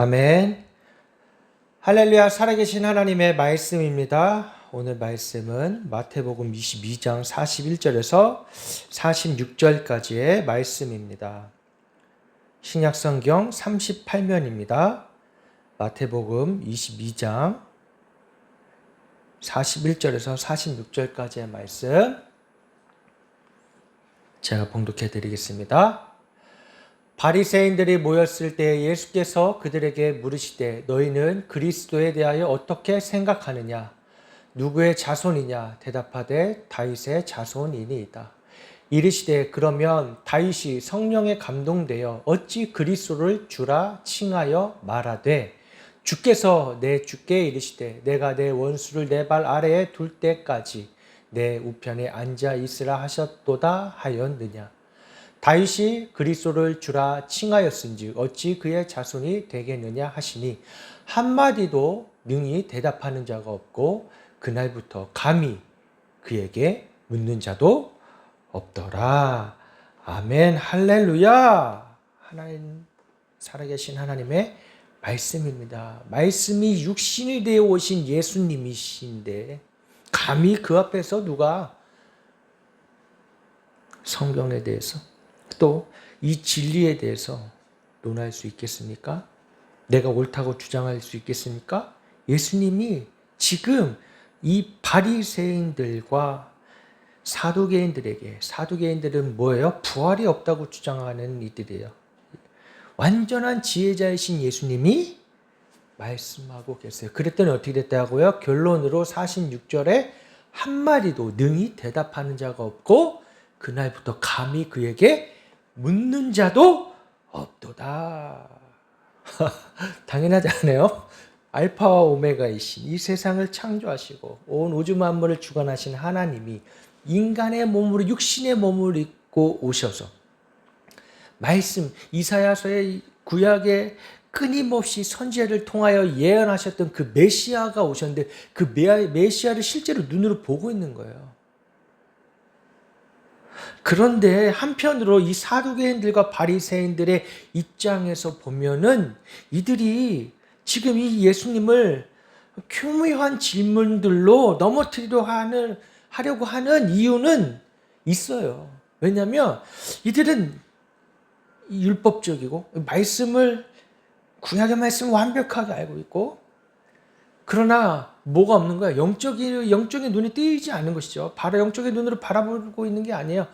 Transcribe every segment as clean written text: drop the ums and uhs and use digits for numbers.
아멘. 할렐루야. 살아계신 하나님의 말씀입니다. 오늘 말씀은 마태복음 22장 41절에서 46절까지의 말씀입니다. 신약성경 38면입니다. 마태복음 22장 41절에서 46절까지의 말씀 제가 봉독해 드리겠습니다. 바리새인들이 모였을 때 예수께서 그들에게 물으시되 너희는 그리스도에 대하여 어떻게 생각하느냐? 누구의 자손이냐? 대답하되 다윗의 자손이니이다. 이르시되 그러면 다윗이 성령에 감동되어 어찌 그리스도를 주라 칭하여 말하되 주께서 내 주께 이르시되 내가 내 원수를 내 발 아래에 둘 때까지 내 우편에 앉아 있으라 하셨도다 하였느냐? 다윗이 그리스도를 주라 칭하였은즉 어찌 그의 자손이 되겠느냐 하시니 한마디도 능히 대답하는 자가 없고 그날부터 감히 그에게 묻는 자도 없더라. 아멘. 할렐루야. 하나님, 살아계신 하나님의 말씀입니다. 말씀이 육신이 되어 오신 예수님이신데 감히 그 앞에서 누가 성경에 대해서 또 이 진리에 대해서 논할 수 있겠습니까? 내가 옳다고 주장할 수 있겠습니까? 예수님이 지금 이 바리새인들과 사두개인들은 뭐예요? 부활이 없다고 주장하는 이들이에요. 완전한 지혜자이신 예수님이 말씀하고 계세요. 그랬더니 어떻게 됐다고요? 결론으로 46절에 한마디도 능히 대답하는 자가 없고 그날부터 감히 그에게 묻는 자도 없도다. 당연하지 않아요? 알파와 오메가이신 이 세상을 창조하시고 온 우주 만물을 주관하신 하나님이 인간의 몸으로 육신의 몸을 입고 오셔서 말씀 이사야서의 구약에 끊임없이 선지자를 통하여 예언하셨던 그 메시아가 오셨는데 그 메시아를 실제로 눈으로 보고 있는 거예요. 그런데 한편으로 이 사두개인들과 바리새인들의 입장에서 보면은 이들이 지금 이 예수님을 교묘한 질문들로 하려고 하는 이유는 있어요. 왜냐하면 이들은 율법적이고 구약의 말씀을 완벽하게 알고 있고 그러나 뭐가 없는 거야? 영적인 눈이 띄지 않는 것이죠. 바로 영적인 눈으로 바라보고 있는 게 아니에요.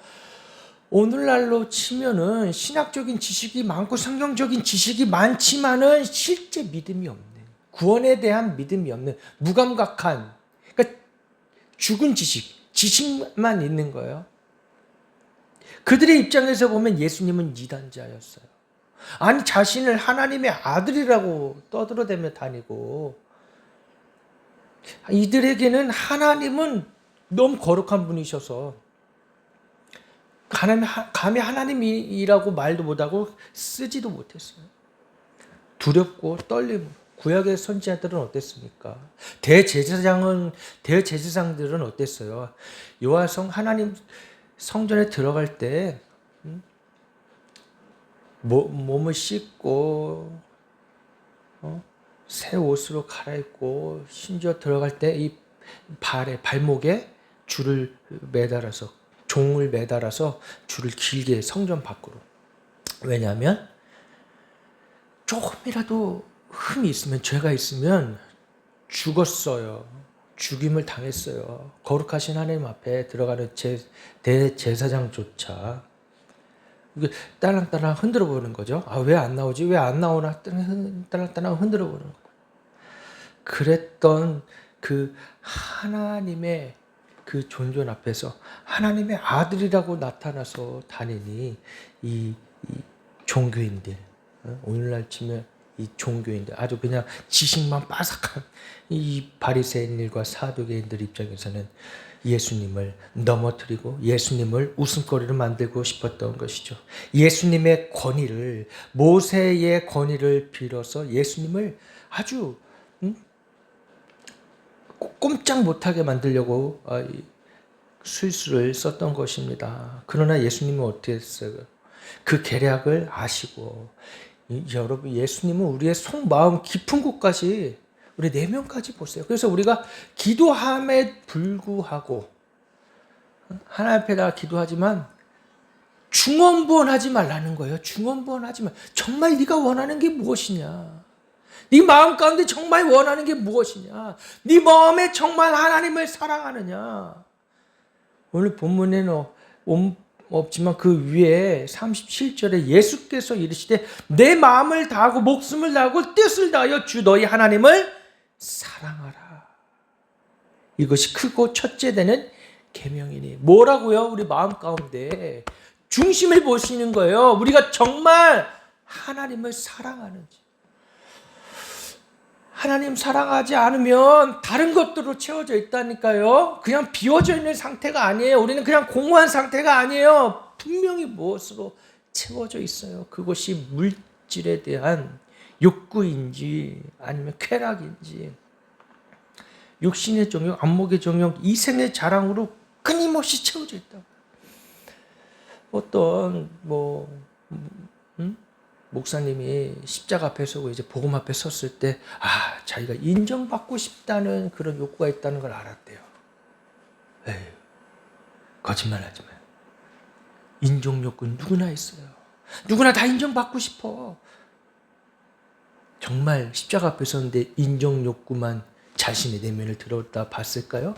오늘날로 치면은 신학적인 지식이 많고 성경적인 지식이 많지만은 실제 믿음이 없는, 구원에 대한 믿음이 없는 무감각한, 그러니까 죽은 지식만 있는 거예요. 그들의 입장에서 보면 예수님은 이단자였어요. 아니 자신을 하나님의 아들이라고 떠들어대며 다니고 이들에게는 하나님은 너무 거룩한 분이셔서 감히 하나님이라고 말도 못하고 쓰지도 못했어요. 두렵고 떨림. 구약의 선지자들은 어땠습니까? 대제사장들은 어땠어요? 하나님 성전에 들어갈 때 몸을 씻고 새 옷으로 갈아입고 심지어 들어갈 때 이 발목에 종을 매달아서 줄을 길게 성전 밖으로. 왜냐하면 조금이라도 흠이 있으면 죄가 있으면 죽었어요. 죽임을 당했어요. 거룩하신 하나님 앞에 들어가는 대제사장조차 딸랑딸랑 흔들어 보는 거죠. 왜 안 나오지? 왜 안 나오나? 딸랑딸랑 흔들어 보는 거예요. 그랬던 그 하나님의 그 존존 앞에서 하나님의 아들이라고 나타나서 다니니 이 종교인들, 오늘날 치면 이 종교인들, 아주 그냥 지식만 빠삭한 이 바리새인들과 사두개인들 입장에서는 예수님을 넘어뜨리고 예수님을 웃음거리로 만들고 싶었던 것이죠. 예수님의 권위를, 모세의 권위를 빌어서 예수님을 아주 꼼짝 못하게 만들려고 술수를 썼던 것입니다. 그러나 예수님은 어떻게 했어요? 그 계략을 아시고 여러분, 예수님은 우리의 속마음 깊은 곳까지, 우리 내면까지 보세요. 그래서 우리가 기도함에 불구하고 하나님 앞에다 기도하지만 중언부언하지 말라는 거예요. 중언부언하지 말. 정말 네가 원하는 게 무엇이냐? 네 마음 가운데 정말 원하는 게 무엇이냐? 네 마음에 정말 하나님을 사랑하느냐? 오늘 본문에는 없지만 그 위에 37절에 예수께서 이르시되 내 마음을 다하고 목숨을 다하고 뜻을 다하여 주 너희 하나님을 사랑하라. 이것이 크고 첫째 되는 계명이니. 뭐라고요? 우리 마음 가운데 중심을 보시는 거예요. 우리가 정말 하나님을 사랑하는지. 하나님 사랑하지 않으면 다른 것들로 채워져 있다니까요. 그냥 비워져 있는 상태가 아니에요. 우리는 그냥 공허한 상태가 아니에요. 분명히 무엇으로 채워져 있어요. 그것이 물질에 대한 욕구인지 아니면 쾌락인지 육신의 정욕, 안목의 정욕, 이생의 자랑으로 끊임없이 채워져 있다. 어떤 목사님이 십자가 앞에 서고 이제 복음 앞에 섰을 때 자기가 인정받고 싶다는 그런 욕구가 있다는 걸 알았대요. 에휴, 거짓말하지 마요. 인정 욕구는 누구나 있어요. 누구나 다 인정받고 싶어. 정말 십자가 앞에 섰는데 인정 욕구만 자신의 내면을 들었다 봤을까요?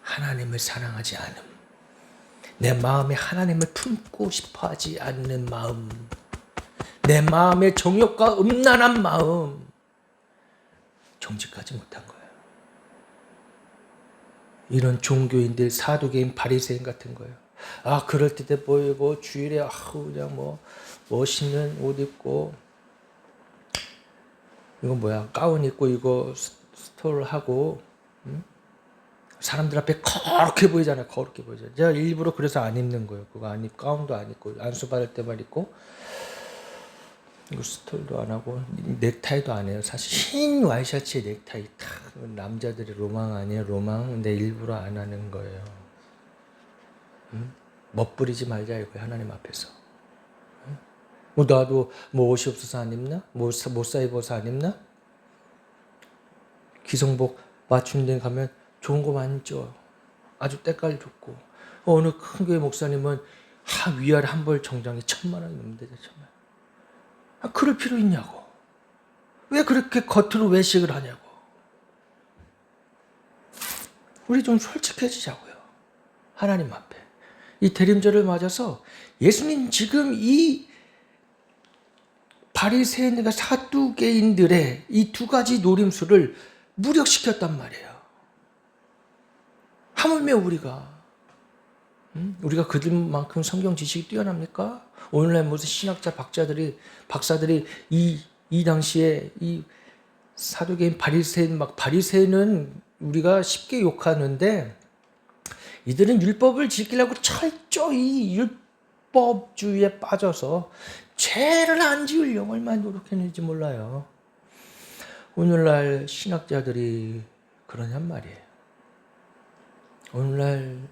하나님을 사랑하지 않음. 내 마음에 하나님을 품고 싶어 하지 않는 마음, 내 마음의 정욕과 음란한 마음, 정직하지 못한 거예요. 이런 종교인들, 사두개인, 바리새인 같은 거예요. 그럴 때 보이고 주일에 그냥 멋있는 옷 입고 이거 뭐야 가운 입고 이거 스톨 하고 사람들 앞에 거룩해 보이잖아요. 거룩해 보이잖아요. 제가 일부러 그래서 안 입는 거예요. 그거 안 입고 가운도 안 입고 안수 받을 때만 입고 이거 스톨도 안 하고 넥타이도 안 해요. 사실 흰 와이셔츠에 넥타이 탁 남자들의 로망 아니에요. 로망. 근데 일부러 안 하는 거예요. 멋부리지 말자 이거예요. 하나님 앞에서. 나도 옷이 없어서 안 입나? 못 사 입어서 안 입나? 기성복 맞춤 데 가면 좋은 거 많이 줘. 아주 때깔 좋고. 어느 큰 교회 목사님은 위아래 한 벌 정장이 1,000만 원이 넘는데 1,000만. 그럴 필요 있냐고. 왜 그렇게 겉으로 외식을 하냐고. 우리 좀 솔직해지자고요. 하나님 앞에. 이 대림절을 맞아서 예수님 지금 이 바리새인과 사두개인들의 이 두 가지 노림수를 무력시켰단 말이에요. 하물며 우리가 그들만큼 성경 지식이 뛰어납니까? 오늘날 무슨 신학자 박사들이 이 당시에 이 사두개인 바리새인은 우리가 쉽게 욕하는데 이들은 율법을 지키려고 철저히 율법주의에 빠져서 죄를 안 지으려고 얼마나 노력했는지 몰라요. 오늘날 신학자들이 그러냔 말이에요. 오늘날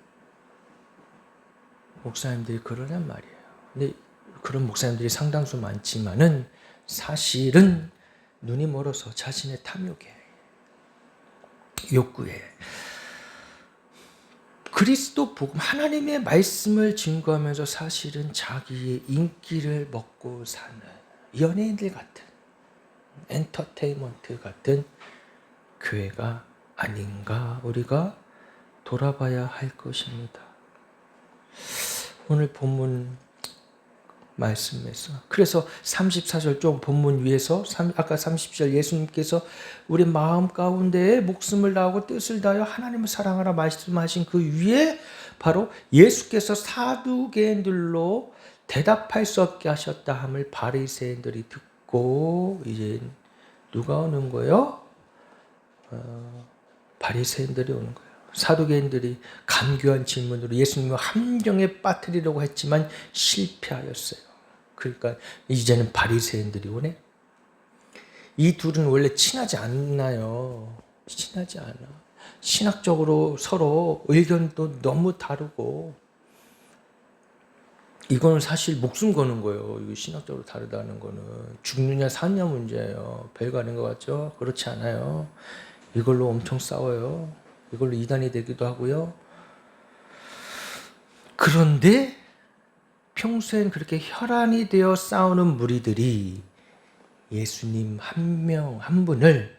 목사님들이 그러냔 말이에요. 근데 그런 목사님들이 상당수 많지만은 사실은 눈이 멀어서 자신의 탐욕에, 욕구에, 그리스도 복음, 하나님의 말씀을 증거하면서 사실은 자기의 인기를 먹고 사는 연예인들 같은, 엔터테인먼트 같은 교회가 아닌가 우리가 돌아봐야 할 것입니다. 오늘 본문 말씀에서 그래서 34절 좀 본문 위에서 아까 30절 예수님께서 우리 마음 가운데에 목숨을 다하고 뜻을 다하여 하나님을 사랑하라 말씀하신 그 위에 바로 예수께서 사두개인들로 대답할 수 없게 하셨다 함을 바리새인들이 듣고 이제 누가 오는 거예요? 바리새인들이 오는 거예요. 사두개인들이 간교한 질문으로 예수님을 함정에 빠뜨리려고 했지만 실패하였어요. 그러니까 이제는 바리새인들이 오네. 이 둘은 원래 친하지 않나요? 친하지 않아. 신학적으로 서로 의견도 너무 다르고 이거는 사실 목숨 거는 거예요. 이거 신학적으로 다르다는 거는 죽느냐 사느냐 문제예요. 별거 아닌 것 같죠? 그렇지 않아요. 이걸로 엄청 싸워요. 이걸로 이단이 되기도 하고요. 그런데 평소엔 그렇게 혈안이 되어 싸우는 무리들이 예수님 한 명 한 분을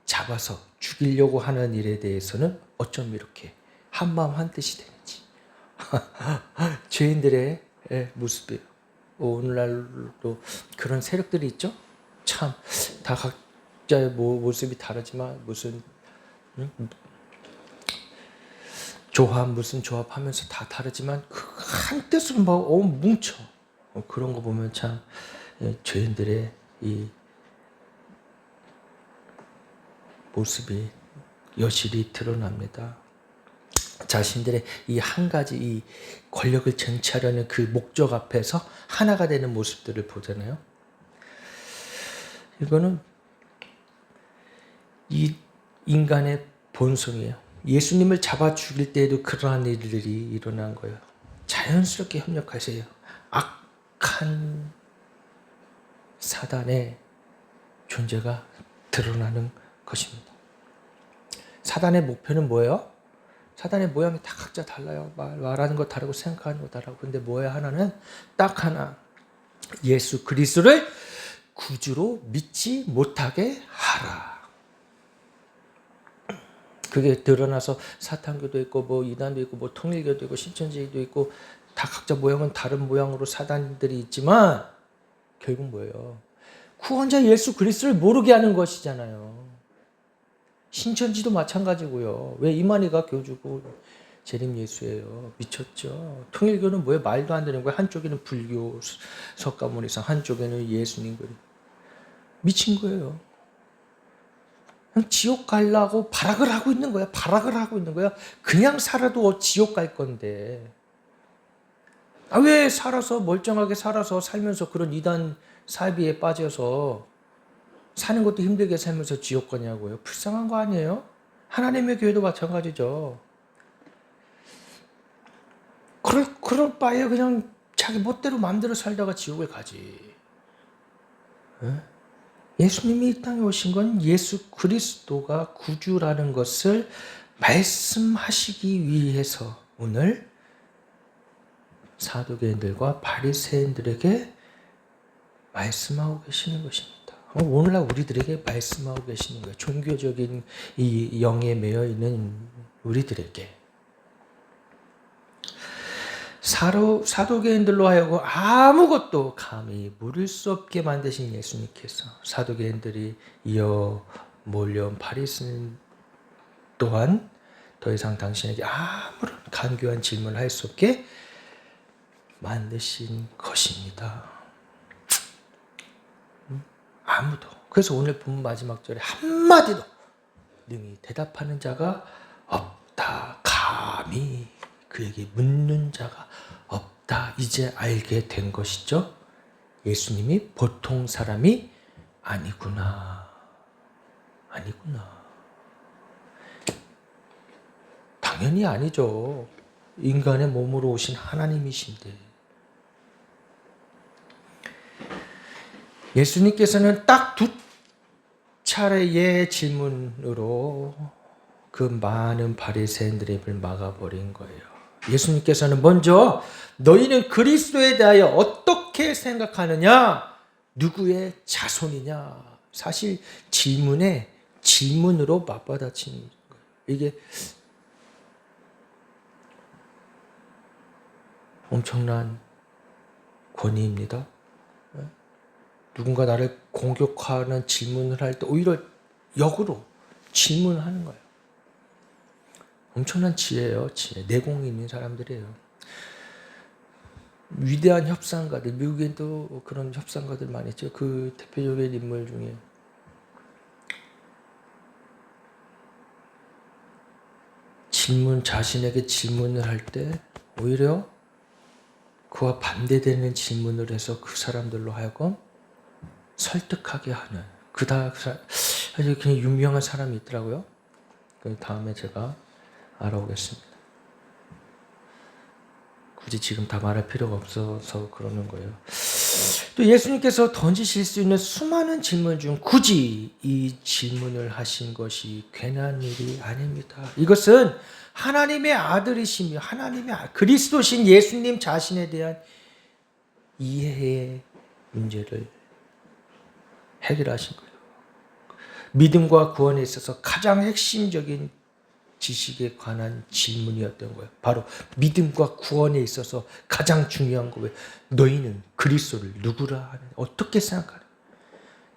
잡아서 죽이려고 하는 일에 대해서는 어쩜 이렇게 한마음 한뜻이 되는지 죄인들의 모습이에요. 오늘날도 그런 세력들이 있죠. 참 다 각자의 모습이 다르지만 무슨 조합 무슨 조합하면서 다 다르지만 그 한 뜻으로 막 뭉쳐. 그런 거 보면 참 죄인들의 이 모습이 여실히 드러납니다. 자신들의 이 한 가지 이 권력을 쟁취하려는 그 목적 앞에서 하나가 되는 모습들을 보잖아요. 이거는 이 인간의 본성이에요. 예수님을 잡아 죽일 때에도 그러한 일들이 일어난 거예요. 자연스럽게 협력하세요. 악한 사단의 존재가 드러나는 것입니다. 사단의 목표는 뭐예요? 사단의 모양이 다 각자 달라요. 말하는 거 다르고 생각하는 거 다르고. 근데 뭐예요? 하나는 딱 하나. 예수 그리스도를 구주로 믿지 못하게 하라. 그게 드러나서 사탄교도 있고 뭐 이단도 있고 뭐 통일교도 있고 신천지도 있고 다 각자 모양은 다른 모양으로 사단들이 있지만 결국 뭐예요? 구원자 예수 그리스도를 모르게 하는 것이잖아요. 신천지도 마찬가지고요. 왜 이만희가 교주고 재림 예수예요. 미쳤죠. 통일교는 뭐예요? 말도 안 되는 거예요. 한쪽에는 불교 석가모니상, 한쪽에는 예수님 그림. 미친 거예요. 지옥 가려고 발악을 하고 있는 거야. 발악을 하고 있는 거야. 그냥 살아도 지옥 갈 건데. 왜 살아서 멀쩡하게 살아서 살면서 그런 이단 사비에 빠져서 사는 것도 힘들게 살면서 지옥 가냐고요. 불쌍한 거 아니에요? 하나님의 교회도 마찬가지죠. 그럴 바에 그냥 자기 멋대로 마음대로 살다가 지옥에 가지. 예수님이 이 땅에 오신 건 예수 그리스도가 구주라는 것을 말씀하시기 위해서 오늘 사두개인들과 바리새인들에게 말씀하고 계시는 것입니다. 오늘날 우리들에게 말씀하고 계시는 거예요. 종교적인 이 영에 매여 있는 우리들에게. 사두개인들로 하여금 아무것도 감히 물을 수 없게 만드신 예수님께서 사두개인들이 이어 몰려온 바리새인 또한 더 이상 당신에게 아무런 간교한 질문을 할 수 없게 만드신 것입니다. 아무도. 그래서 오늘 본 마지막 절에 한마디도 능히 대답하는 자가 없다. 감히 그에게 묻는 자가 없다. 이제 알게 된 것이죠. 예수님이 보통 사람이 아니구나. 아니구나. 당연히 아니죠. 인간의 몸으로 오신 하나님이신데. 예수님께서는 딱 두 차례의 질문으로 그 많은 바리새인들의 입을 막아버린 거예요. 예수님께서는 먼저 너희는 그리스도에 대하여 어떻게 생각하느냐? 누구의 자손이냐? 사실 질문으로 맞받아치는 거예요. 이게 엄청난 권위입니다. 누군가 나를 공격하는 질문을 할 때 오히려 역으로 질문하는 거예요. 엄청난 지혜예요. 지혜. 내공이 있는 사람들이에요. 위대한 협상가들, 미국에도 그런 협상가들 많이 있죠. 그 대표적인 인물 중에 자신에게 질문을 할 때 오히려 그와 반대되는 질문을 해서 그 사람들로 하여금 설득하게 하는 아주 그냥 유명한 사람이 있더라고요. 그 다음에 제가 알아보겠습니다. 굳이 지금 다 말할 필요가 없어서 그러는 거예요. 또 예수님께서 던지실 수 있는 수많은 질문 중 굳이 이 질문을 하신 것이 괜한 일이 아닙니다. 이것은 하나님의 아들이시며 그리스도신 예수님 자신에 대한 이해의 문제를 해결하신 거예요. 믿음과 구원에 있어서 가장 핵심적인 지식에 관한 질문이었던 거예요. 바로 믿음과 구원에 있어서 가장 중요한 거예요. 너희는 그리스도를 누구라 하느냐? 어떻게 생각하느냐?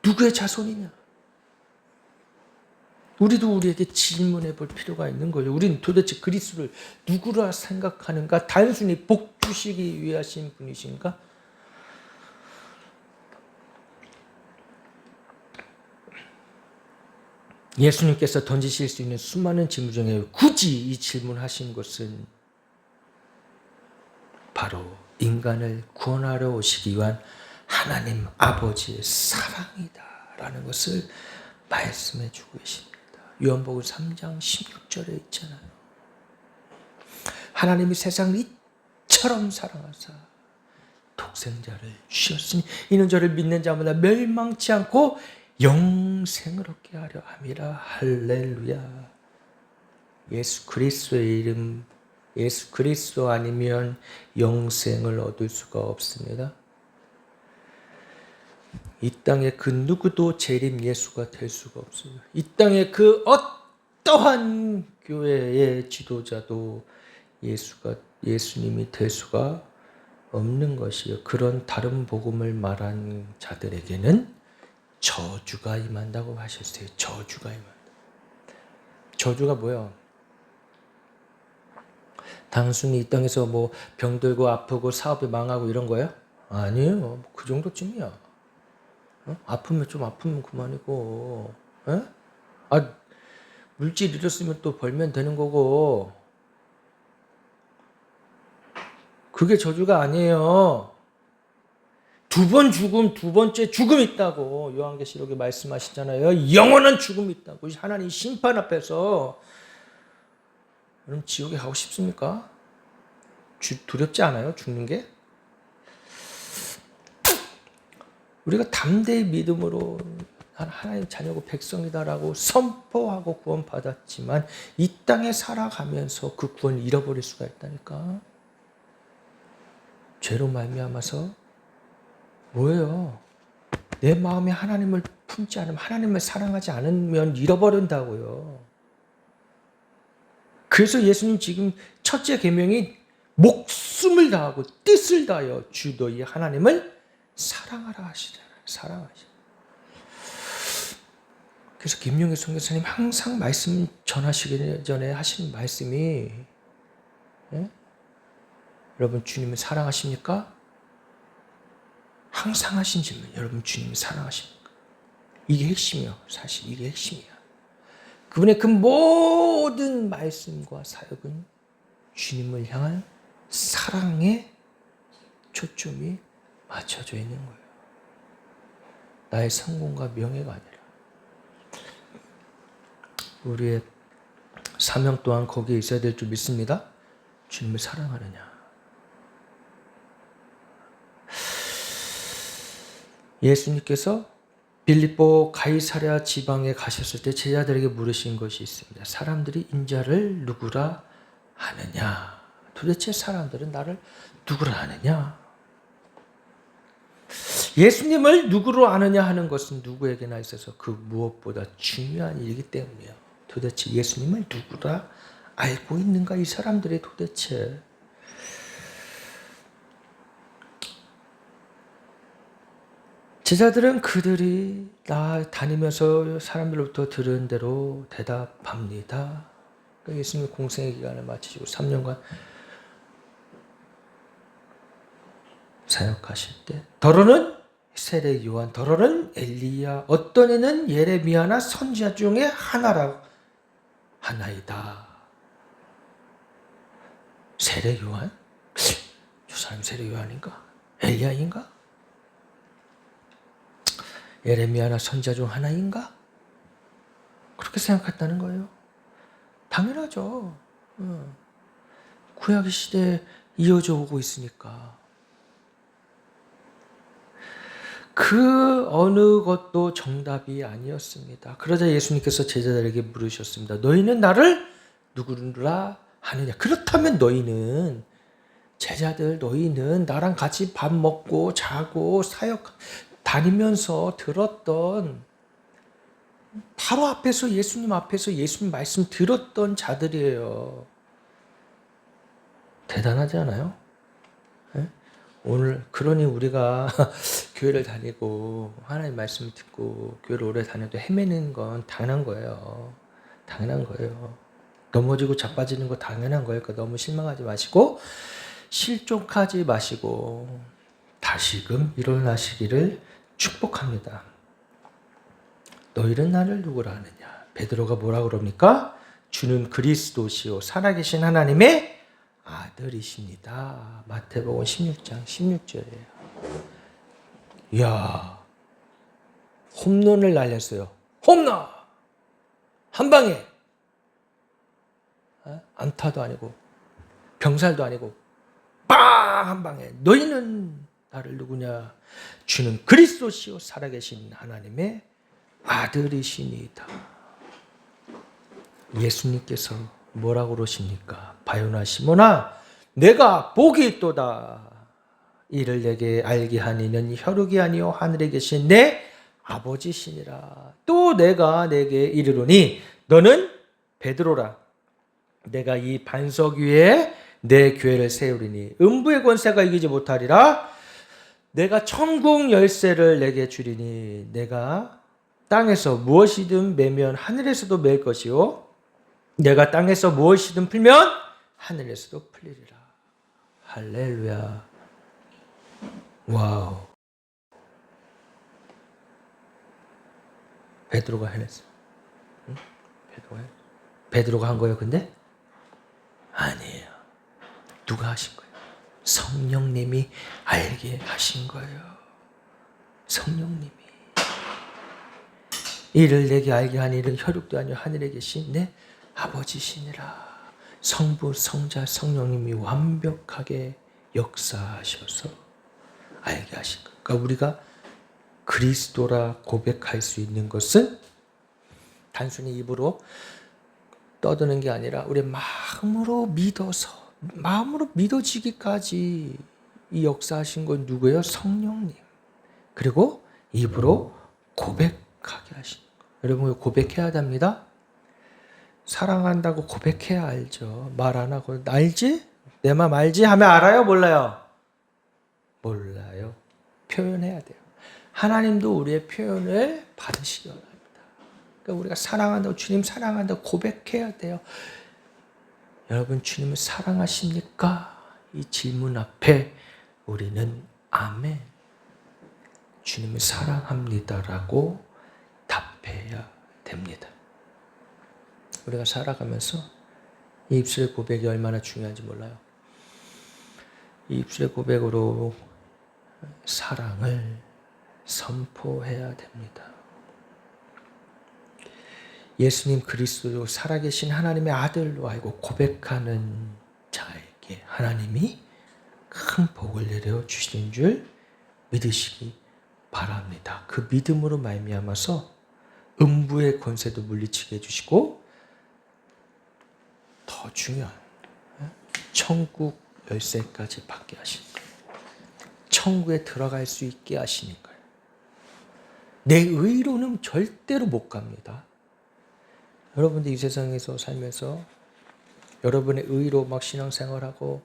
누구의 자손이냐? 우리도 우리에게 질문해 볼 필요가 있는 거예요. 우리는 도대체 그리스도를 누구라 생각하는가? 단순히 복 주시기 위해 하신 분이신가? 예수님께서 던지실 수 있는 수많은 질문 중에 굳이 이 질문하신 것은 바로 인간을 구원하러 오시기 위한 하나님 아버지의 사랑이다라는 것을 말씀해 주고 계십니다. 요한복음 3장 16절에 있잖아요. 하나님이 세상을 이처럼 사랑하사 독생자를 주셨으니 이는 저를 믿는 자마다 멸망치 않고 영생을 얻게 하려 함이라. 할렐루야. 예수 그리스도의 이름, 예수 그리스도 아니면 영생을 얻을 수가 없습니다. 이 땅에 그 누구도 재림 예수가 될 수가 없습니다. 이 땅에 그 어떠한 교회의 지도자도 예수님이 될 수가 없는 것이요. 그런 다른 복음을 말한 자들에게는 저주가 임한다고 하셨어요. 저주가 임한다. 저주가 뭐야? 단순히 이 땅에서 뭐 병들고 아프고 사업이 망하고 이런 거예요? 아니에요. 그 정도쯤이야. 아프면 좀 아프면 그만이고. 물질 잃었으면 또 벌면 되는 거고. 그게 저주가 아니에요. 두 번 죽음, 두 번째 죽음이 있다고 요한계시록에 말씀하시잖아요. 영원한 죽음이 있다고. 하나님 심판 앞에서. 여러분 지옥에 가고 싶습니까? 두렵지 않아요? 죽는 게? 우리가 담대히 믿음으로 하나님 자녀고 백성이다라고 선포하고 구원받았지만 이 땅에 살아가면서 그 구원을 잃어버릴 수가 있다니까. 죄로 말미암아서 뭐예요? 내 마음에 하나님을 품지 않으면, 하나님을 사랑하지 않으면 잃어버린다고요. 그래서 예수님 지금 첫째 계명이 목숨을 다하고 뜻을 다하여 주 너희 하나님을 사랑하라 하시잖아요. 사랑하시잖아요. 그래서 김용희 선교사님 항상 말씀 전하시기 전에 하시는 말씀이 여러분 주님을 사랑하십니까? 항상 하신 질문, 여러분 주님을 사랑하십니까? 이게 핵심이요. 사실 이게 핵심이야. 그분의 그 모든 말씀과 사역은 주님을 향한 사랑에 초점이 맞춰져 있는 거예요. 나의 성공과 명예가 아니라. 우리의 사명 또한 거기에 있어야 될 줄 믿습니다. 주님을 사랑하느냐. 예수님께서 빌립보 가이사랴 지방에 가셨을 때 제자들에게 물으신 것이 있습니다. 사람들이 인자를 누구라 하느냐? 도대체 사람들은 나를 누구라 하느냐? 예수님을 누구로 아느냐 하는 것은 누구에게나 있어서 그 무엇보다 중요한 일이기 때문이에요. 도대체 예수님을 누구라 알고 있는가? 이 사람들이 도대체. 제자들은 그들이 다니면서 사람들로부터 들은 대로 대답합니다. 그러니까 예수님이 공생의 기간을 마치시고 3년간 사역하실 때 더러는 세례 요한, 더러는 엘리야, 어떤 애는 예레미야나 선지자 중에 하나이다. 세례 요한? 저 사람 세례 요한인가? 엘리야인가? 예레미야나 선지자 중 하나인가? 그렇게 생각했다는 거예요. 당연하죠. 구약 시대에 이어져 오고 있으니까. 그 어느 것도 정답이 아니었습니다. 그러자 예수님께서 제자들에게 물으셨습니다. 너희는 나를 누구라 하느냐? 그렇다면 너희는 제자들 너희는 나랑 같이 밥 먹고 자고 사역 다니면서 들었던 바로 앞에서 예수님 앞에서 예수님 말씀 들었던 자들이에요. 대단하지 않아요? 네? 오늘 그러니 우리가 교회를 다니고 하나님 말씀을 듣고 교회를 오래 다녀도 헤매는 건 당연한 거예요. 당연한 거예요. 넘어지고 자빠지는 거 당연한 거예요. 그러니까 너무 실망하지 마시고 실족하지 마시고 다시금 일어나시기를 축복합니다. 너희는 나를 누구라 하느냐? 베드로가 뭐라 그럽니까? 주는 그리스도시요 살아계신 하나님의 아들이십니다. 마태복음 16장 16절이에요. 이야, 홈런을 날렸어요. 홈런! 한 방에. 안타도 아니고 병살도 아니고 빵! 한 방에. 너희는 나를 누구냐? 주는 그리스도시요 살아계신 하나님의 아들이시니이다. 예수님께서 뭐라고 그러십니까? 바요나 시몬아 내가 복이 있도다. 이를 내게 알게 한 이는 혈육이 아니요 하늘에 계신 내 아버지시니라. 또 내가 내게 이르노니 너는 베드로라. 내가 이 반석 위에 내 교회를 세우리니 음부의 권세가 이기지 못하리라. 내가 천국 열쇠를 내게 주리니 내가 땅에서 무엇이든 매면 하늘에서도 맬 것이요 내가 땅에서 무엇이든 풀면 하늘에서도 풀리리라. 할렐루야. 와우. 베드로가 해냈어. 응? 베드로가 한 거예요. 근데 아니에요. 누가 하신 거예요? 성령님이 알게 하신 거예요. 성령님이. 이를 내게 알게 하니 이는 혈육도 아니요 하늘에 계신 내 아버지시니라. 성부, 성자, 성령님이 완벽하게 역사하셔서 알게 하신 것. 그러니까 우리가 그리스도라 고백할 수 있는 것은 단순히 입으로 떠드는 게 아니라 우리 마음으로 믿어서 마음으로 믿어지기까지 이 역사하신 건 누구예요? 성령님. 그리고 입으로 고백하게 하신 거. 여러분 고백해야 됩니다. 사랑한다고 고백해야 알죠. 말 안 하고 알지? 내 맘 알지? 하면 알아요? 몰라요? 몰라요. 표현해야 돼요. 하나님도 우리의 표현을 받으시기 원합니다. 그러니까 우리가 사랑한다고 주님 사랑한다고 고백해야 돼요. 여러분 주님을 사랑하십니까? 이 질문 앞에 우리는 아멘. 주님을 사랑합니다라고 답해야 됩니다. 우리가 살아가면서 이 입술의 고백이 얼마나 중요한지 몰라요. 이 입술의 고백으로 사랑을 선포해야 됩니다. 예수님 그리스도 살아계신 하나님의 아들로 알고 고백하는 자에게 하나님이 큰 복을 내려 주시는 줄 믿으시기 바랍니다. 그 믿음으로 말미암아서 음부의 권세도 물리치게 해주시고 더 중요한 천국 열쇠까지 받게 하신 거예요. 천국에 들어갈 수 있게 하시는 거예요. 내 의로는 절대로 못 갑니다. 여러분들 이 세상에서 살면서 여러분의 의로 막 신앙생활하고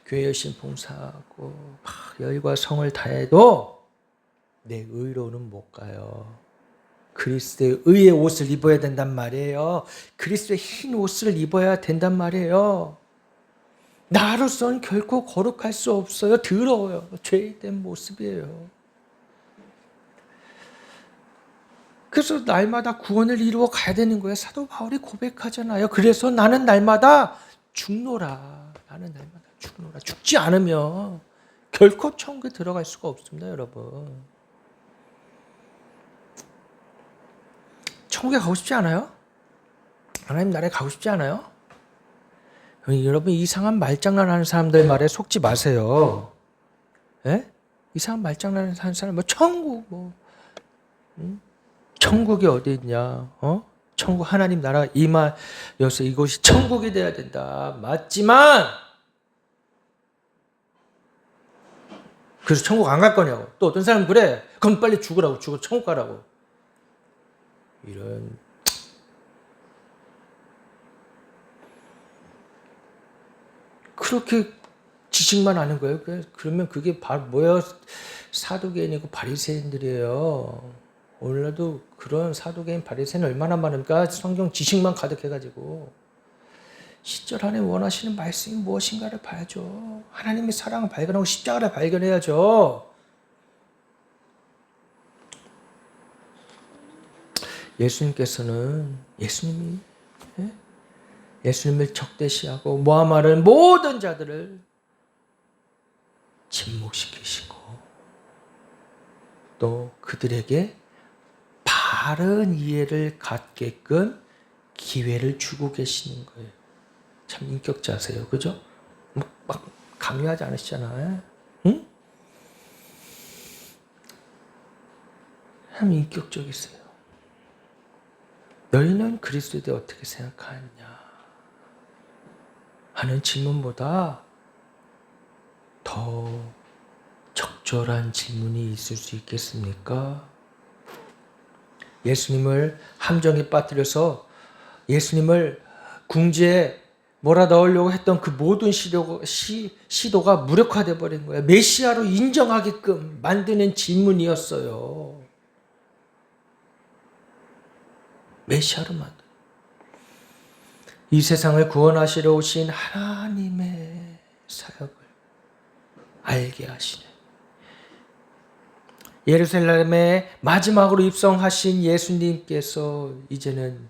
교회 열심히 봉사하고 막 열과 성을 다해도 내 의로는 못 가요. 그리스도의 의의 옷을 입어야 된단 말이에요. 그리스도의 흰 옷을 입어야 된단 말이에요. 나로서는 결코 거룩할 수 없어요. 더러워요. 죄된 모습이에요. 그래서 날마다 구원을 이루어 가야 되는 거예요. 사도 바울이 고백하잖아요. 그래서 나는 날마다 죽노라. 나는 날마다 죽노라. 죽지 않으면 결코 천국에 들어갈 수가 없습니다, 여러분. 천국에 가고 싶지 않아요? 하나님 나라에 가고 싶지 않아요? 여러분 이상한 말장난하는 사람들 말에 속지 마세요. 예? 이상한 말장난하는 사람 뭐 천국 뭐 천국이 어디 있냐? 천국 하나님 나라 임하여서 이곳이 천국이 돼야 된다. 맞지만 그래서 천국 안 갈 거냐고. 또 어떤 사람은 그래. 그럼 빨리 죽으라고. 죽어 천국 가라고. 이런 그렇게 지식만 아는 거예요. 그러면 그게 뭐야? 사두개인이고 바리새인들이에요. 오늘날도 그런 사두개인 바리새인 얼마나 많으니까 성경 지식만 가득해가지고 10절 안에 원하시는 말씀이 무엇인가를 봐야죠. 하나님의 사랑을 발견하고 십자가를 발견해야죠. 예수님을 적대시하고 모함하는 모든 자들을 침묵시키시고 또 그들에게 바른 이해를 갖게끔 기회를 주고 계시는 거예요. 참 인격자세요. 그죠? 막 강요하지 않으시잖아요. 응? 참 인격적이세요. 너희는 그리스도에 대해 어떻게 생각하느냐 하는 질문보다 더 적절한 질문이 있을 수 있겠습니까? 예수님을 함정에 빠뜨려서 예수님을 궁지에 몰아넣으려고 했던 그 모든 시도가 무력화돼 버린 거예요. 메시아로 인정하게끔 만드는 질문이었어요. 메시아로 만든. 이 세상을 구원하시러 오신 하나님의 사역을 알게 하시는 예루살렘에 마지막으로 입성하신 예수님께서 이제는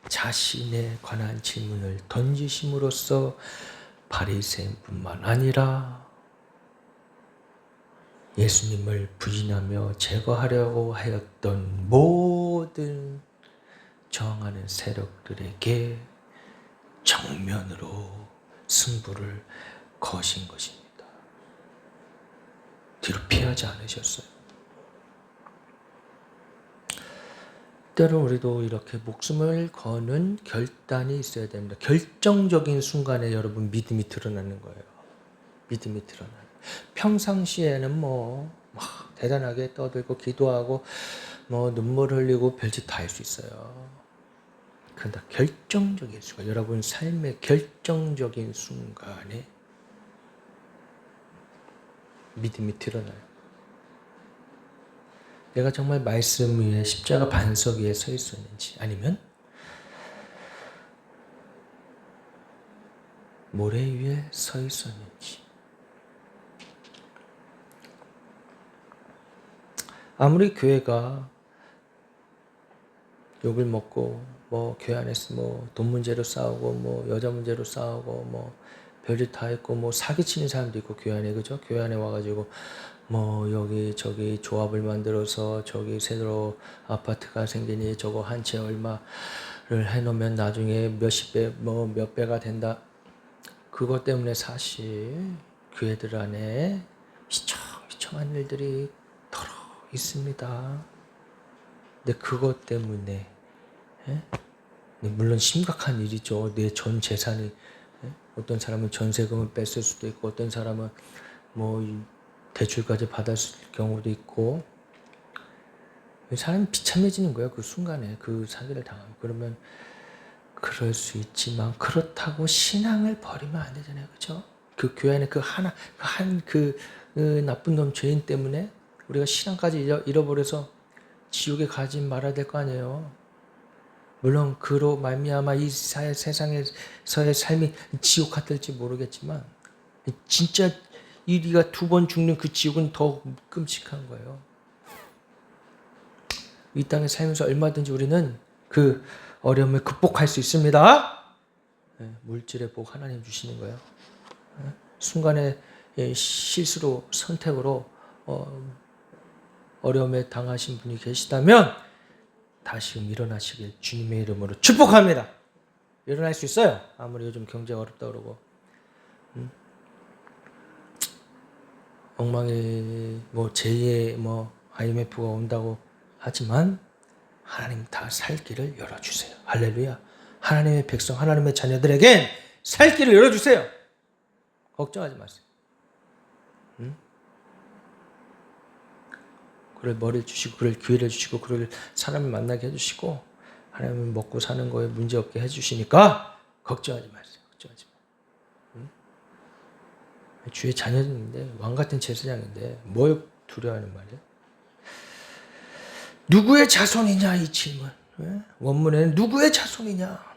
자신에 관한 질문을 던지심으로써 바리새인뿐만 아니라 예수님을 부인하며 제거하려고 하였던 모든 저항하는 세력들에게 정면으로 승부를 거신 것입니다. 뒤로 피하지 않으셨어요. 때로 우리도 이렇게 목숨을 거는 결단이 있어야 됩니다. 결정적인 순간에 여러분 믿음이 드러나는 거예요. 믿음이 드러나는. 평상시에는 막 대단하게 떠들고 기도하고 눈물 흘리고 별짓 다 할 수 있어요. 그러나 결정적인 순간, 여러분 삶의 결정적인 순간에 믿음이 드러나요. 내가 정말 말씀 위에 십자가 반석 위에 서 있었는지 아니면 모래 위에 서 있었는지. 아무리 교회가 욕을 먹고 교회 안에서 돈 문제로 싸우고 여자 문제로 싸우고 별짓 다 했고 사기치는 사람도 있고 교회 안에, 그죠? 교회 안에 와가지고 여기 저기 조합을 만들어서 저기 새로 아파트가 생기니 저거 한 채 얼마를 해놓으면 나중에 몇십 배 몇 배가 된다. 그것 때문에 사실 교회들 안에 비참한 일들이 덜어 있습니다. 근데 그것 때문에 물론 심각한 일이죠. 내 전 재산이, 어떤 사람은 전세금을 뺐을 수도 있고 어떤 사람은 대출까지 받았을 경우도 있고, 사람이 비참해지는 거예요. 그 순간에 그 사기를 당하면. 그러면 그럴 수 있지만 그렇다고 신앙을 버리면 안 되잖아요. 그렇죠? 그 교회 안에 그 나쁜 놈 죄인 때문에 우리가 신앙까지 잃어버려서 지옥에 가지 말아야 될 거 아니에요. 물론 그로 말미암아 이 세상에서의 삶이 지옥 같을지 모르겠지만 진짜 우리가 2번 죽는 그 지옥은 더 끔찍한 거예요. 이 땅에 살면서 얼마든지 우리는 그 어려움을 극복할 수 있습니다. 물질의 복 하나님 주시는 거예요. 순간의 실수로 선택으로 어려움에 당하신 분이 계시다면 다시금 일어나시길 주님의 이름으로 축복합니다. 일어날 수 있어요. 아무리 요즘 경제가 어렵다 그러고. 엉망이 뭐 제2의 뭐 IMF가 온다고 하지만 하나님 다 살 길을 열어주세요. 할렐루야. 하나님의 백성, 하나님의 자녀들에겐 살 길을 열어주세요. 걱정하지 마세요. 그럴 머리를 주시고, 그럴 기회를 주시고, 그럴 사람을 만나게 해주시고, 하나님은 먹고 사는 거에 문제 없게 해주시니까 걱정하지 마세요. 걱정하지 마. 주의 자녀인데, 왕 같은 제사장인데, 뭘 두려워하는 말이야? 누구의 자손이냐, 이 질문. 원문에는 누구의 자손이냐,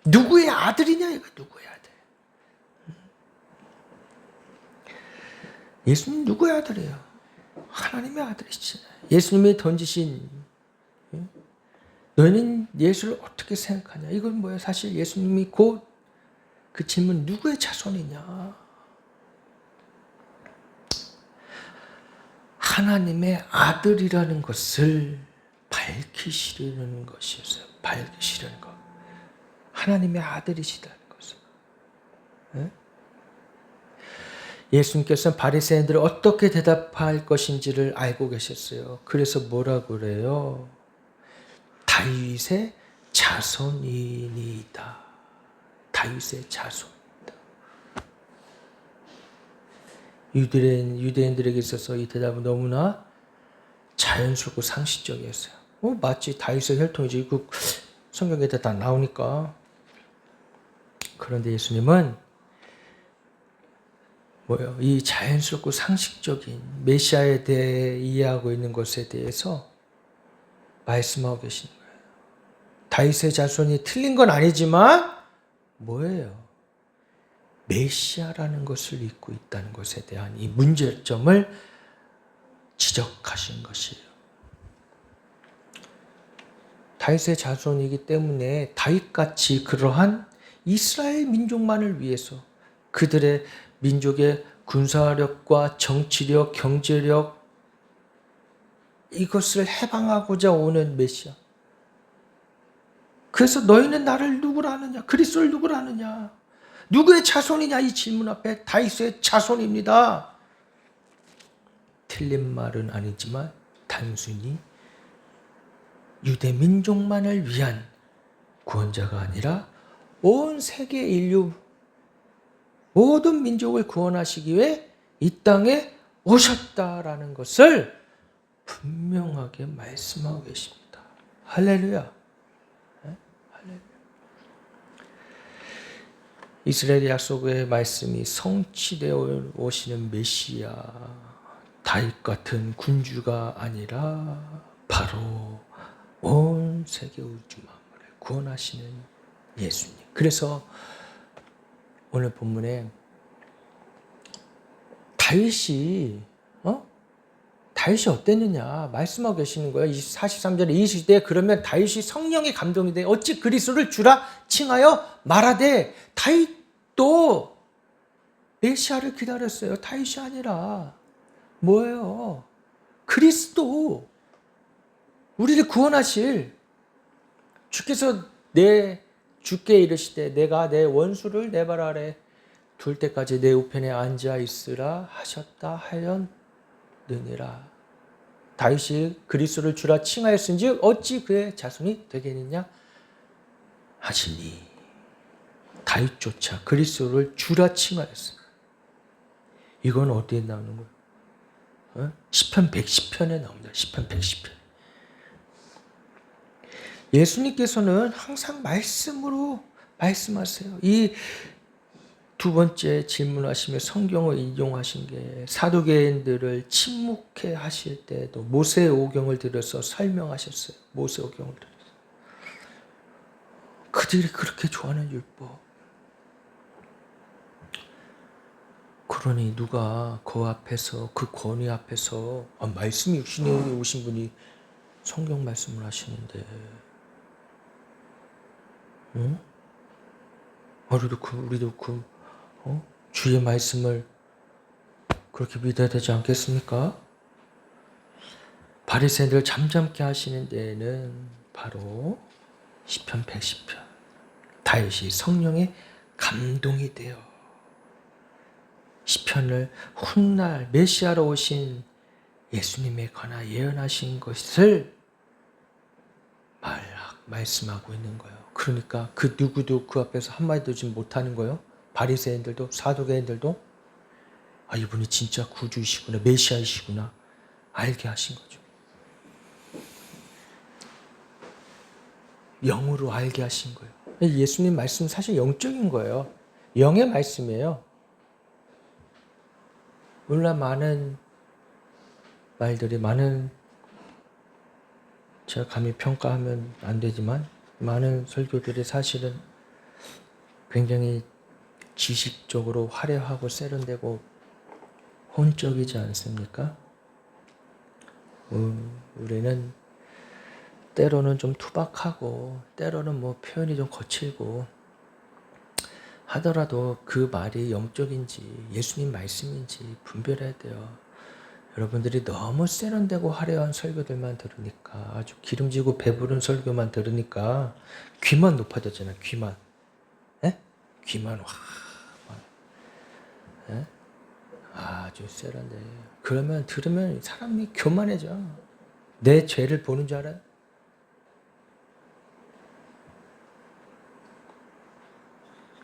누구의 아들이냐, 이거 누구의 아들. 예수님 누구의 아들이에요? 하나님의 아들이시죠. 예수님이 던지신, 너희는 예수를 어떻게 생각하냐? 이건 뭐예요? 사실 예수님이 곧 그 질문, 누구의 자손이냐? 하나님의 아들이라는 것을 밝히시려는 것이었어요. 밝히시려는 것. 하나님의 아들이시다는 것을. 예수님께서는 바리새인들을 어떻게 대답할 것인지를 알고 계셨어요. 그래서 뭐라고 그래요? 다윗의 자손이니이다. 다윗의 자손이다. 유대인들에게 있어서 이 대답은 너무나 자연스럽고 상식적이었어요. 마치 다윗의 혈통이지. 그 성경에 다 나오니까. 그런데 예수님은 뭐예요? 이 자연스럽고 상식적인 메시아에 대해 이해하고 있는 것에 대해서 말씀하고 계시는 거예요. 다윗의 자손이 틀린 건 아니지만 뭐예요? 메시아라는 것을 잊고 있다는 것에 대한 이 문제점을 지적하신 것이에요. 다윗의 자손이기 때문에 다윗같이 그러한 이스라엘 민족만을 위해서 그들의 민족의 군사력과 정치력, 경제력 이것을 해방하고자 오는 메시아. 그래서 너희는 나를 누구라 하느냐? 그리스도를 누구라 하느냐? 누구의 자손이냐? 이 질문 앞에 다윗의 자손입니다. 틀린 말은 아니지만 단순히 유대 민족만을 위한 구원자가 아니라 온 세계 인류 모든 민족을 구원하시기 위해 이 땅에 오셨다라는 것을 분명하게 말씀하고 계십니다. 할렐루야. 할렐루야. 이스라엘의 약속의 말씀이 성취되어 오시는 메시아, 다윗 같은 군주가 아니라 바로 온 세계 우주 만물을 구원하시는 예수님. 그래서 오늘 본문에 다윗이 어땠느냐 말씀하고 계시는 거예요. 43절에 이 시대에 그러면 다윗이 성령의 감동이 돼 어찌 그리스도를 주라 칭하여 말하되. 다윗도 메시아를 기다렸어요. 다윗이 아니라 뭐예요? 그리스도, 우리를 구원하실 주께서 주께 이르시되 내가 내 원수를 내 발 아래 둘 때까지 내 우편에 앉아 있으라 하셨다 하였느니라. 다윗이 그리스도를 주라 칭하였은즉 어찌 그의 자손이 되겠느냐 하시니. 다윗조차 그리스도를 주라 칭하였어요. 이건 어디에 나오는 거예요? 시편 110편에 나옵니다. 시편 110편. 예수님께서는 항상 말씀으로 말씀하세요. 이 두 번째 질문하시며 성경을 인용하신 게 사두개인들을 침묵해 하실 때도 모세오경을 들여서 설명하셨어요. 모세오경을 들여서. 그들이 그렇게 좋아하는 율법. 그러니 누가 그 앞에서, 그 권위 앞에서 말씀이 육신에 오신 분이 성경 말씀을 하시는데 우리도 주의 말씀을 그렇게 믿어야 되지 않겠습니까? 바리새인들을 잠잠케 하시는 데에는 바로 시편 110편. 다윗이 성령의 감동이 되어 시편을 훗날 메시아로 오신 예수님에 관하 예언하신 것을 말씀하고 있는 거예요. 그러니까 그 누구도 그 앞에서 한마디도 지금 못하는 거예요. 바리새인들도 사두개인들도 이분이 진짜 구주이시구나, 메시아이시구나 알게 하신 거죠. 영으로 알게 하신 거예요. 예수님 말씀은 사실 영적인 거예요. 영의 말씀이에요. 물론 많은 말들이 제가 감히 평가하면 안 되지만 많은 설교들이 사실은 굉장히 지식적으로 화려하고 세련되고 혼적이지 않습니까? 우리는 때로는 좀 투박하고 때로는 표현이 좀 거칠고 하더라도 그 말이 영적인지 예수님 말씀인지 분별해야 돼요. 여러분들이 너무 세련되고 화려한 설교들만 들으니까 아주 기름지고 배부른 설교만 들으니까 귀만 높아졌잖아요. 귀만. 에? 귀만 에? 아주 세련돼. 그러면 들으면 사람이 교만해져. 내 죄를 보는 줄 알아요?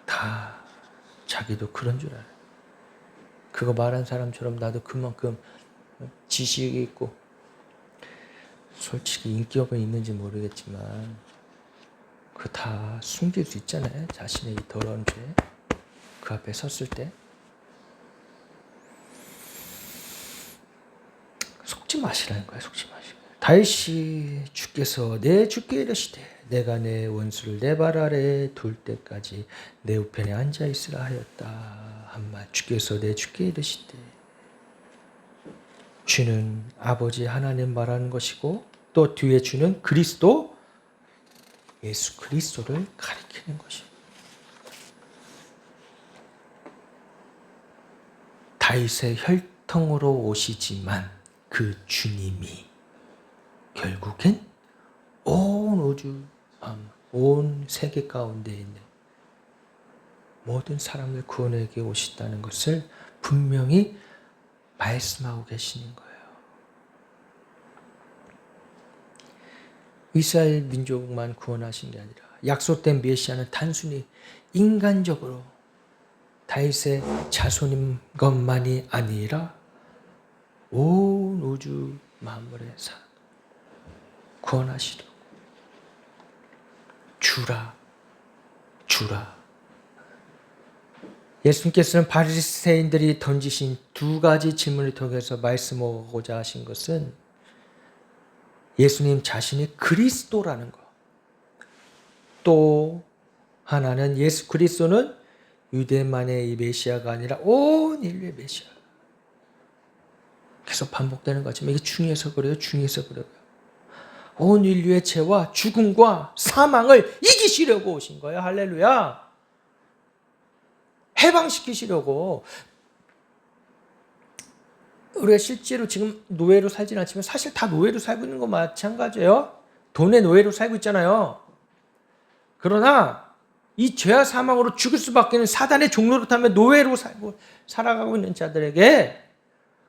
다 자기도 그런 줄 알아요. 그거 말한 사람처럼 나도 그만큼 지식이 있고 솔직히 인격은 있는지 모르겠지만 그거 다 숨길 수 있잖아요. 자신의 이 더러운 죄 그 앞에 섰을 때 속지 마시라는 거예요. 속지 마시고. 다윗이 주께서 내 주께 이르시되 내가 내 원수를 내 발 아래에 둘 때까지 내 우편에 앉아 있으라 하였다. 한 말 주께서 내 주께 이르시되 주는 아버지 하나님 말하는 것이고 또 뒤에 주는 그리스도 예수 그리스도를 가리키는 것입니다. 다윗의 혈통으로 오시지만 그 주님이 결국엔 온 우주, 온 세계 가운데 있는 모든 사람을 구원하게 오셨다는 것을 분명히 말씀하고 계시는 거예요. 이스라엘 민족만 구원하신 게 아니라 약속된 메시아는 단순히 인간적으로 다윗의 자손인 것만이 아니라 온 우주 만물의 구원하시려고 주라. 예수님께서는 바리새인들이 던지신 두 가지 질문을 통해서 말씀하고자 하신 것은 예수님 자신이 그리스도라는 것. 또 하나는 예수 그리스도는 유대만의 이 메시아가 아니라 온 인류의 메시아. 계속 반복되는 거지만 이게 중요해서 그래요. 온 인류의 죄와 죽음과 사망을 이기시려고 오신 거예요. 할렐루야. 해방시키시려고. 우리가 실제로 지금 노예로 살지는 않지만 사실 다 노예로 살고 있는 거 마찬가지예요. 돈의 노예로 살고 있잖아요. 그러나 이 죄와 사망으로 죽을 수밖에 없는 사단의 종로로 타면 노예로 살아가고 있는 자들에게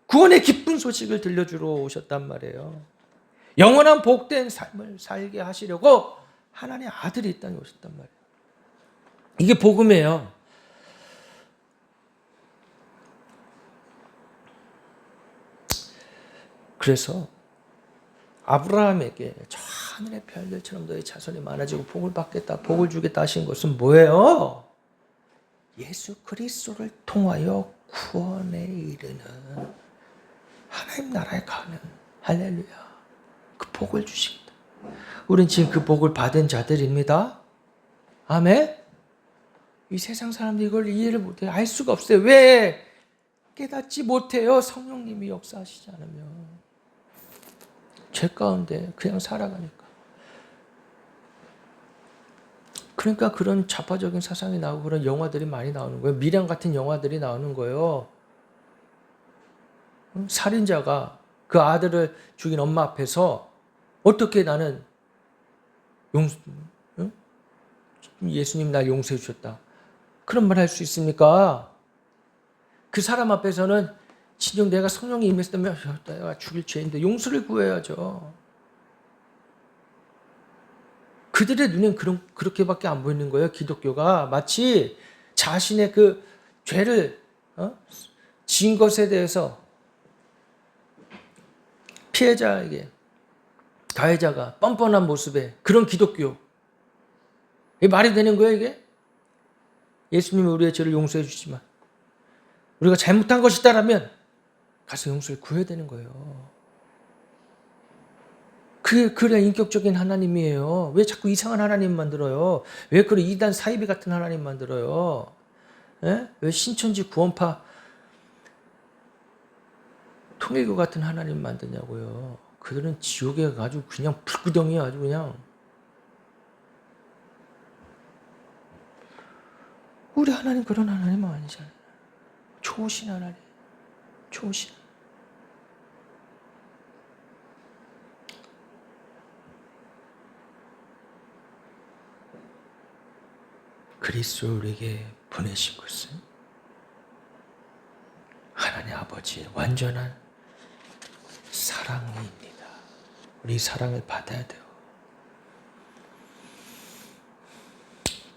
구원의 기쁜 소식을 들려주러 오셨단 말이에요. 영원한 복된 삶을 살게 하시려고 하나님의 아들이 이 땅에 오셨단 말이에요. 이게 복음이에요. 그래서 아브라함에게 저 하늘의 별들처럼 너희 자손이 많아지고 복을 받겠다, 복을 주겠다 하신 것은 뭐예요? 예수 그리스도를 통하여 구원에 이르는 하나님 나라에 가는 할렐루야. 그 복을 주십니다. 우린 지금 그 복을 받은 자들입니다. 아멘? 이 세상 사람들이 이걸 이해를 못해요. 알 수가 없어요. 왜? 깨닫지 못해요. 성령님이 역사하시지 않으면. 죄 가운데 그냥 살아가니까. 그러니까 그런 좌파적인 사상이 나오고 그런 영화들이 많이 나오는 거예요. 미량 같은 영화들이 나오는 거예요. 살인자가 그 아들을 죽인 엄마 앞에서 어떻게 나는 예수님 날 용서해 주셨다. 그런 말 할 수 있습니까? 그 사람 앞에서는 진정 내가 성령이 임했다면 내가 죽일 죄인데 용서를 구해야죠. 그들의 눈엔 그렇게밖에 안 보이는 거예요. 기독교가 마치 자신의 그 죄를 지은 것에 대해서 피해자에게 가해자가 뻔뻔한 모습에 그런 기독교. 이게 말이 되는 거예요, 이게? 예수님이 우리의 죄를 용서해 주지만 우리가 잘못한 것이 있다라면 가서 용서를 구해야 되는 거예요. 그래 인격적인 하나님이에요. 왜 자꾸 이상한 하나님 만들어요? 왜 그런 이단 사이비 같은 하나님 만들어요? 예? 왜 신천지 구원파 통일교 같은 하나님 만드냐고요. 그들은 지옥에 아주 그냥 불구덩이야. 아주 그냥. 우리 하나님 그런 하나님은 아니잖아요. 좋으신 하나님. 좋으신. 그리스도를 우리에게 보내신 것은 하나님 아버지의 완전한 사랑입니다. 우리 사랑을 받아야 돼요.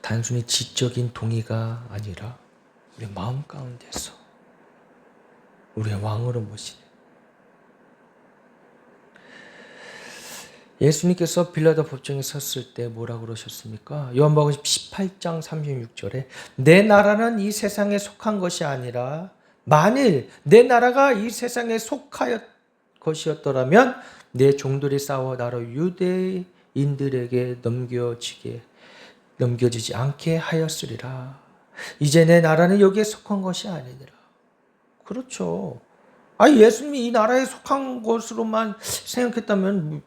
단순히 지적인 동의가 아니라 우리 마음 가운데서 우리의 왕으로 모시는 예수님께서 빌라도 법정에 섰을 때 뭐라고 그러셨습니까? 요한복음 18장 36절에 내 나라는 이 세상에 속한 것이 아니라 만일 내 나라가 이 세상에 속하였 것이었더라면 내 종들이 싸워 나로 유대인들에게 넘겨지지 않게 하였으리라. 이제 내 나라는 여기에 속한 것이 아니니라. 그렇죠. 예수님이 이 나라에 속한 것으로만 생각했다면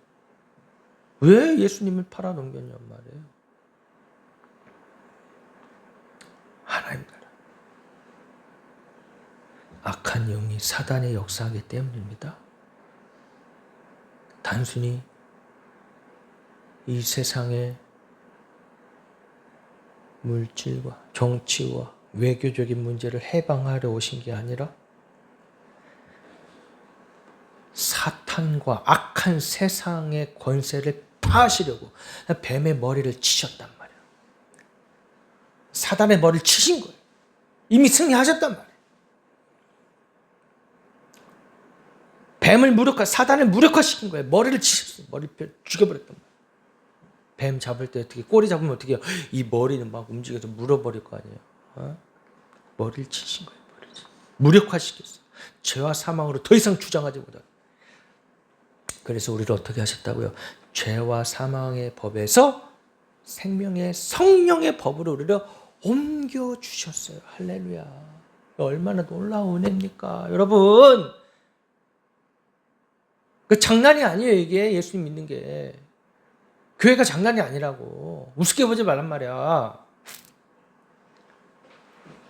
왜 예수님을 팔아넘겼냔 말이에요. 하나님 나라. 악한 영이 사단의 역사하기 때문입니다. 단순히 이 세상의 물질과 정치와 외교적인 문제를 해방하려 오신 게 아니라 사탄과 악한 세상의 권세를 파하시려고 뱀의 머리를 치셨단 말이에요. 사단의 머리를 치신 거예요. 이미 승리하셨단 말이에요. 사단을 무력화시킨 거예요. 머리를 치셨어요. 머리뼈 죽여버렸단 말이에요. 뱀 잡을 때 어떻게, 꼬리 잡으면 어떻게 해요? 이 머리는 막 움직여서 물어버릴 거 아니에요. 머리를 치신 거예요. 무력화시켰어요. 죄와 사망으로 더 이상 주장하지 못하게. 그래서 우리를 어떻게 하셨다고요? 죄와 사망의 법에서 생명의 성령의 법으로 우리를 옮겨주셨어요. 할렐루야. 얼마나 놀라운 은혜입니까? 여러분, 그 장난이 아니에요. 이게 예수님 믿는 게. 교회가 장난이 아니라고. 우습게 보지 말란 말이야.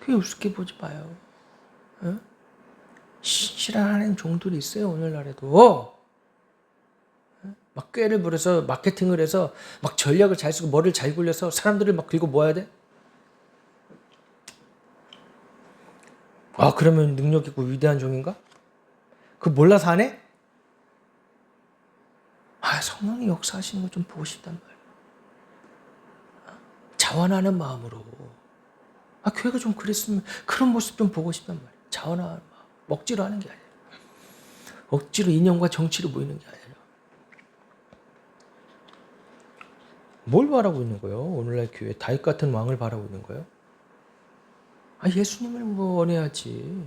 교회 우습게 보지 마요. 어? 신실한 하나님 종들이 있어요. 오늘날에도. 막 꾀를 부려서 마케팅을 해서 막 전략을 잘 쓰고 머리를 잘 굴려서 사람들을 막 들고 모아야 돼? 그러면 능력 있고 위대한 종인가? 그거 몰라서 안 해? 성령이 역사하시는 거 좀 보고 싶단 말이야. 자원하는 마음으로. 교회가 좀 그랬으면 그런 모습 좀 보고 싶단 말이야. 자원하는 마음. 억지로 하는 게 아니라. 억지로 인형과 정치로 모이는 게 아니라. 뭘 바라고 있는 거예요? 오늘날 교회 다윗 같은 왕을 바라고 있는 거예요? 예수님을 원해야지.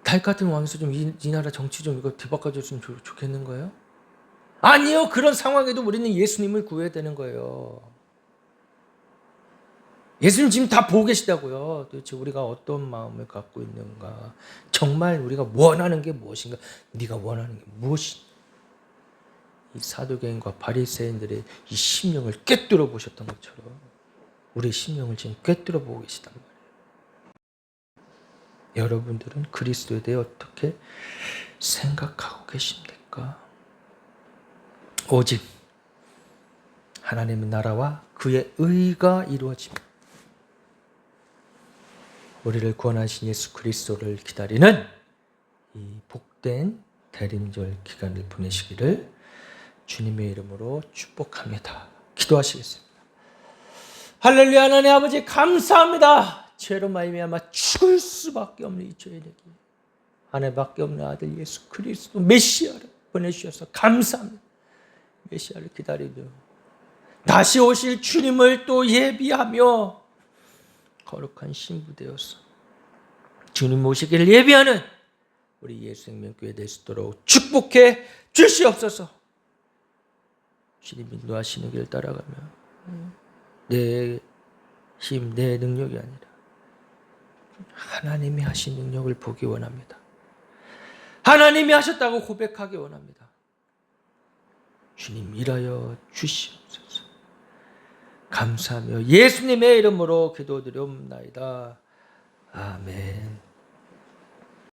다윗 같은 왕에서 좀 이 나라 정치 좀 이거 뒤바꿔줬으면 좋겠는 거예요? 아니요. 그런 상황에도 우리는 예수님을 구해야 되는 거예요. 예수님 지금 다 보고 계시다고요. 도대체 우리가 어떤 마음을 갖고 있는가. 정말 우리가 원하는 게 무엇인가. 네가 원하는 게 무엇인가. 이 사두개인과 바리새인들의 이 심령을 꿰뚫어 보셨던 것처럼 우리의 심령을 지금 꿰뚫어 보고 계시단 말이에요. 여러분들은 그리스도에 대해 어떻게 생각하고 계십니까? 오직 하나님의 나라와 그의 의가 이루어집니다. 우리를 구원하신 예수 그리스도를 기다리는 이 복된 대림절 기간을 보내시기를 주님의 이름으로 축복합니다. 기도하시겠습니다. 할렐루야. 하나님 아버지 감사합니다. 죄로 말미암아 죽을 수밖에 없는 이 죄인에게 하나님밖에 없는 아들 예수 그리스도 메시아를 보내주셔서 감사합니다. 메시아를 기다리며 다시 오실 주님을 또 예비하며 거룩한 신부 되어서 주님 오시기를 예비하는 우리 예수생명교회 될 수 있도록 축복해 주시옵소서. 주님 인도하시는 길 따라가며 내 힘, 내 능력이 아니라 하나님이 하신 능력을 보기 원합니다. 하나님이 하셨다고 고백하기 원합니다. 주님 일하여 주시옵소서. 감사하며 예수님의 이름으로 기도드리옵나이다. 아멘.